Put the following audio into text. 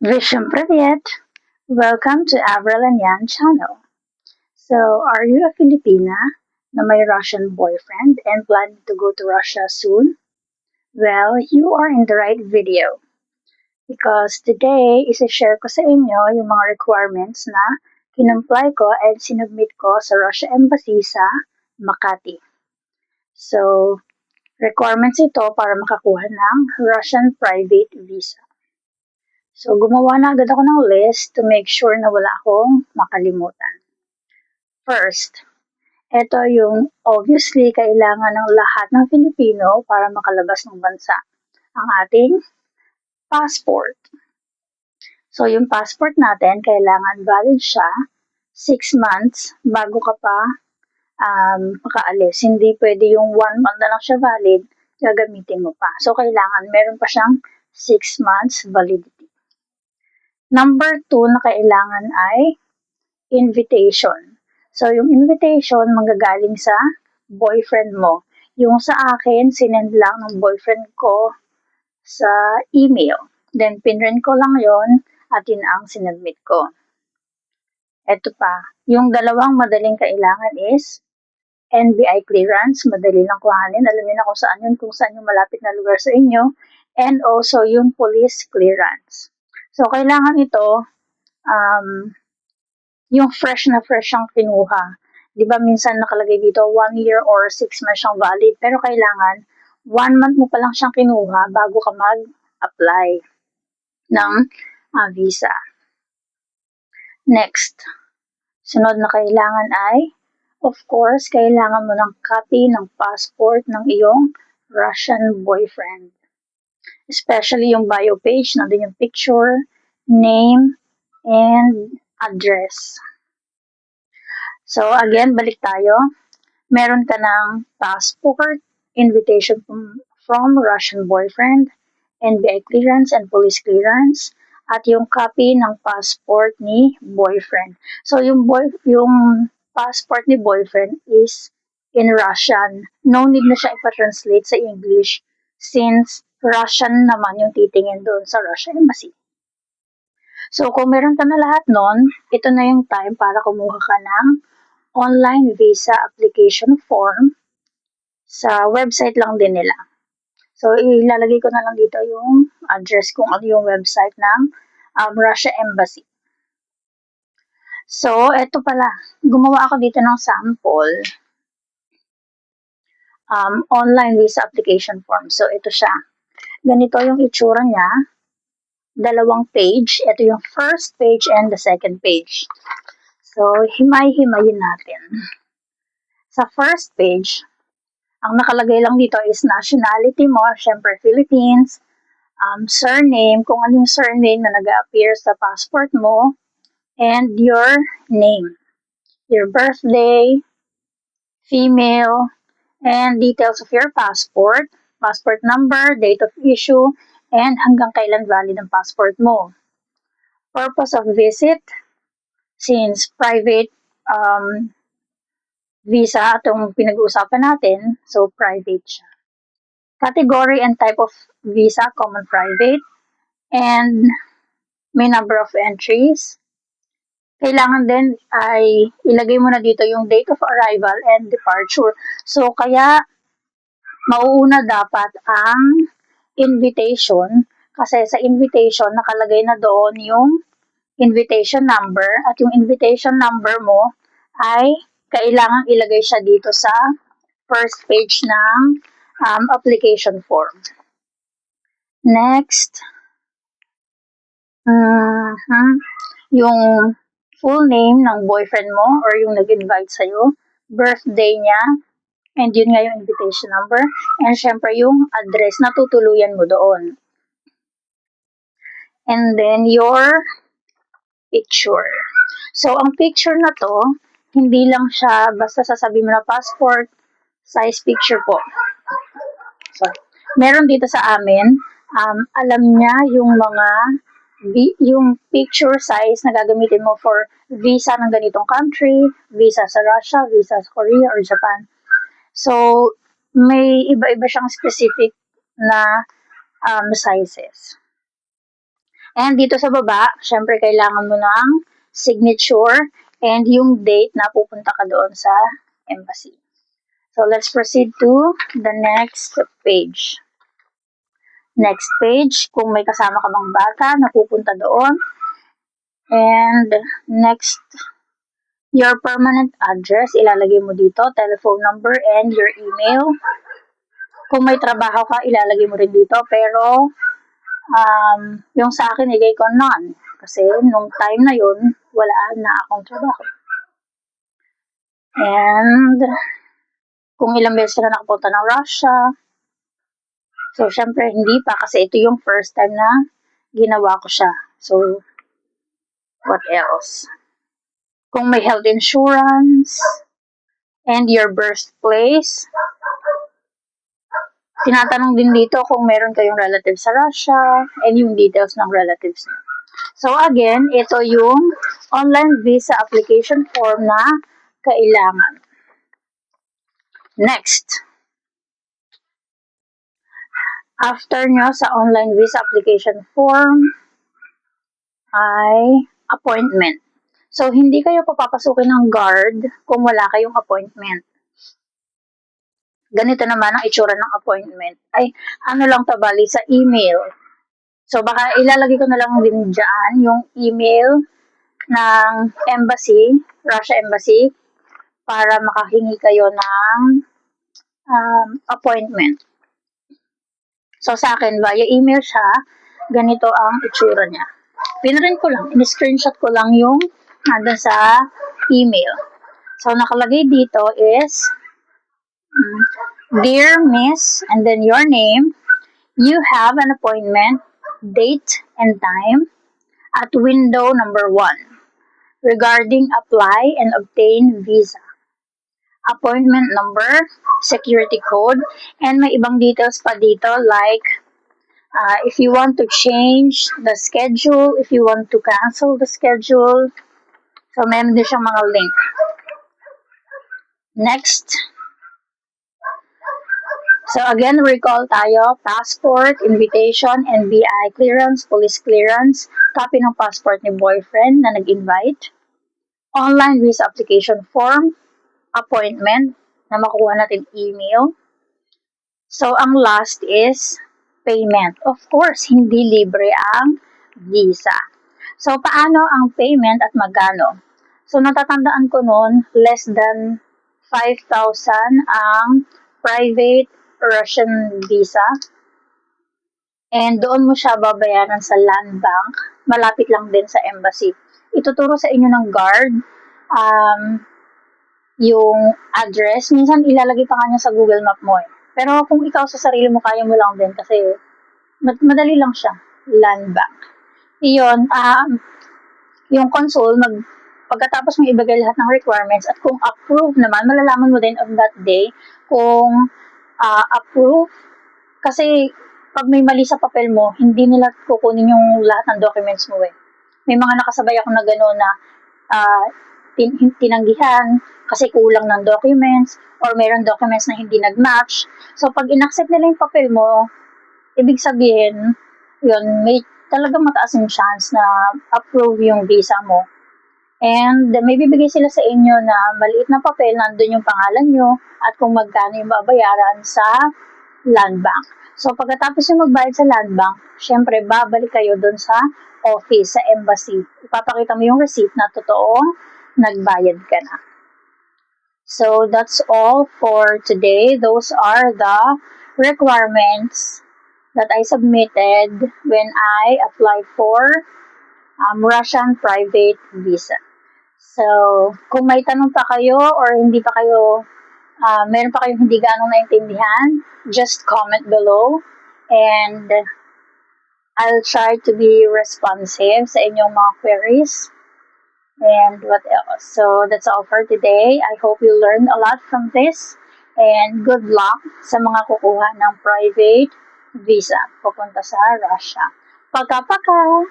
Vishem Pravyet. Welcome to Avril and Yan channel. So, are you a Filipina na may Russian boyfriend and planning to go to Russia soon? Well, you are in the right video because today isa-share ko sa inyo yung mga requirements na kinumply ko and sinubmit ko sa Russia Embassy sa Makati. So, requirements ito para makakuha ng Russian private visa. So, gumawa na agad ako ng list to make sure na wala akong makalimutan. First, ito yung obviously kailangan ng lahat ng Pilipino para makalabas ng bansa. Ang ating passport. So, yung passport natin, kailangan valid siya 6 months bago ka pa makaalis. Hindi pwede yung 1 month na lang siya valid, gagamitin mo pa. So, kailangan meron pa siyang 6 months validity. Number 2 na kailangan ay invitation. So, yung invitation manggagaling sa boyfriend mo. Yung sa akin, sinend lang ng boyfriend ko sa email. Then, pinrint ko lang yon at yun ang sinadmit ko. Ito pa, yung dalawang madaling kailangan is NBI clearance, madali lang kuhanin. Alam niyo na kung saan yung malapit na lugar sa inyo. And also, yung police clearance. So, kailangan ito, yung fresh na fresh ang kinuha. Di ba minsan nakalagay dito 1 year or 6 months siyang valid, pero kailangan 1 month mo pa lang siyang kinuha bago ka mag-apply ng visa. Next, sunod na kailangan ay, of course, kailangan mo ng copy ng passport ng iyong Russian boyfriend. Especially yung bio page, nandun yung picture, name, and address. So again, balik tayo. Meron ka ng passport, invitation from Russian boyfriend, NBI clearance and police clearance, at yung copy ng passport ni boyfriend. So yung passport ni boyfriend is in Russian. No need na siya ipa-translate sa English since Russian naman yung titingin doon sa Russia Embassy. So kung meron ka na lahat nun, ito na yung time para kumuha ka ng online visa application form sa website lang din nila. So, ilalagay ko na lang dito yung address kung ano yung website ng Russia Embassy. So, eto pala. Gumawa ako dito ng sample online visa application form. So, ito siya. Ganito yung itsura niya. 2 page. Ito yung first page and the second page. So, himay-himayin natin. Sa first page, ang nakalagay lang dito is nationality mo, syempre Philippines, surname, kung ano yung surname na nag-appear sa passport mo, and your name, your birthday, female, and details of your passport, passport number, date of issue, and hanggang kailan valid ang passport mo. Purpose of visit, since private visa itong pinag-uusapan natin, so private siya. Category and type of visa, common private, and may number of entries. Kailangan din ay ilagay mo na dito yung date of arrival and departure. So, kaya mauuna dapat ang invitation kasi sa invitation nakalagay na doon yung invitation number at yung invitation number mo ay kailangan ilagay siya dito sa first page ng application form. Next, yung full name ng boyfriend mo or yung nag-invite sa'yo, birthday niya, and yun nga yung invitation number, and syempre yung address na tutuluyan mo doon. And then your picture. So, ang picture na to, hindi lang siya basta sasabihin mo na passport size picture po. Sorry. Meron dito sa amin, alam niya yung mga yung picture size na gagamitin mo for visa ng ganitong country, visa sa Russia, visa sa Korea or Japan. So, may iba-iba siyang specific na sizes. And dito sa baba, syempre kailangan mo ng signature and yung date na pupunta ka doon sa embassy. So let's proceed to the next page. Next page, kung may kasama ka bang bata na pupunta doon. And next, your permanent address, ilalagay mo dito, telephone number and your email. Kung may trabaho ka, ilalagay mo rin dito. Pero, yung sa akin, igay ko none. Kasi nung time na yun, wala na akong trabaho. And, kung ilang beses ka na nakapunta ng Russia. So, syempre, hindi pa kasi ito yung first time na ginawa ko siya. So, what else? Kung may health insurance and your birthplace. Tinatanong din dito kung meron kayong relatives sa Russia and yung details ng relatives niyo. So, again, ito yung online visa application form na kailangan. Next. After nyo sa online visa application form ay appointment. So, hindi kayo papapasukin ng guard kung wala kayong appointment. Ganito naman ang itsura ng appointment. Ay, ano lang to, bali sa email. So, baka ilalagay ko na lang din dyan yung email ng embassy, Russia Embassy, para makahingi kayo ng appointment. So, sa akin, via email siya, ganito ang itsura niya. Pinrint ko lang, in-screenshot ko lang yung nandun sa email. So, nakalagay dito is, Dear Miss, and then your name, you have an appointment, date and time, at window number 1, regarding apply and obtain visa. Appointment number, security code, and may ibang details pa dito like if you want to change the schedule, if you want to cancel the schedule. So, meron din siyang mga link. Next. So, again, recall tayo, passport, invitation, NBI clearance, police clearance, copy ng passport ni boyfriend na nag-invite, online visa application form, appointment na makuha natin email. So, ang last is payment. Of course, hindi libre ang visa. So, paano ang payment at magkano? So, natatandaan ko noon, less than 5,000 ang private Russian visa. And doon mo siya babayaran sa land bank. Malapit lang din sa embassy. Ituturo sa inyo ng guard yung address. Minsan ilalagay pa kanya sa Google Map mo eh. Pero kung ikaw sa sarili mo, kaya mo lang din kasi madali lang siya. Land bank. Iyon, yung consul, pagkatapos mo ibigay lahat ng requirements at kung approve naman, malalaman mo din on that day kung approve. Kasi pag may mali sa papel mo, hindi nila kukunin yung lahat ng documents mo eh. May mga nakasabay ako na gano'n na tinanggihan kasi kulang ng documents or mayroong documents na hindi nag-match. So, pag in-accept nila yung papel mo, ibig sabihin, yun, may talagang mataas yung chance na approve yung visa mo. And may bibigay sila sa inyo na maliit na papel, nandun yung pangalan nyo at kung magkano yung babayaran sa land bank. So, pagkatapos yung magbayad sa land bank, syempre, babalik kayo dun sa office, sa embassy. Ipapakita mo yung receipt na totoong nagbayad ka na. So, that's all for today. Those are the requirements that I submitted when I applied for Russian private visa. So, kung may tanong pa kayo or hindi pa kayo, meron pa kayong hindi ganong naintindihan, just comment below and I'll try to be responsive sa inyong mga queries. And what else? So, that's all for today. I hope you learned a lot from this. And good luck sa mga kukuha ng private visa papunta sa Russia. Paka-paka!